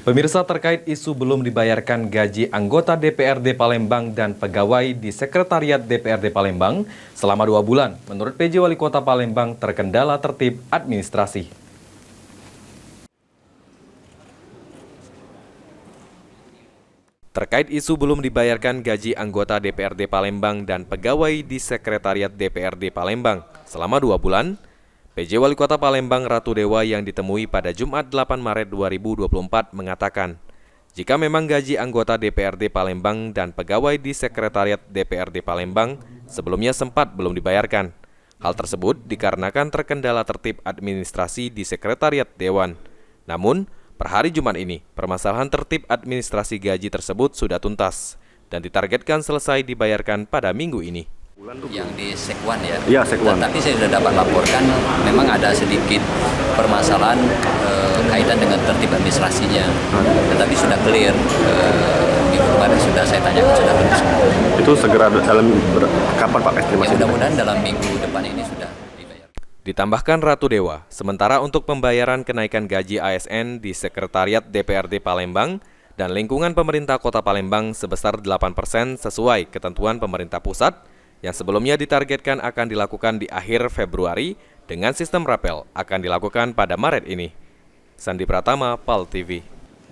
Pemirsa, terkait isu belum dibayarkan gaji anggota DPRD Palembang dan pegawai di Sekretariat DPRD Palembang selama 2 bulan, menurut PJ Wali Kota Palembang terkendala tertib administrasi. Terkait isu belum dibayarkan gaji anggota DPRD Palembang dan pegawai di Sekretariat DPRD Palembang selama 2 bulan, PJ Wali Kota Palembang Ratu Dewa yang ditemui pada Jumat 8 Maret 2024 mengatakan, jika memang gaji anggota DPRD Palembang dan pegawai di Sekretariat DPRD Palembang sebelumnya sempat belum dibayarkan. Hal tersebut dikarenakan terkendala tertib administrasi di Sekretariat Dewan. Namun, per hari Jumat ini, permasalahan tertib administrasi gaji tersebut sudah tuntas dan ditargetkan selesai dibayarkan pada minggu ini. Yang di Sekwan ya? Iya, Sekwan. Tapi saya sudah dapat laporkan memang ada sedikit permasalahan kaitan dengan tertib administrasinya. Tetapi sudah clear, minggu kemarin sudah saya tanyakan, sudah clear. Itu segera dalam kapan Pak estimasi? Ya, mudah-mudahan dalam minggu depan ini sudah dibayar. Ditambahkan Ratu Dewa, sementara untuk pembayaran kenaikan gaji ASN di Sekretariat DPRD Palembang dan lingkungan pemerintah Kota Palembang sebesar 8% sesuai ketentuan pemerintah pusat, yang sebelumnya ditargetkan akan dilakukan di akhir Februari dengan sistem rapel akan dilakukan pada Maret ini. Sandi Pratama, PAL TV.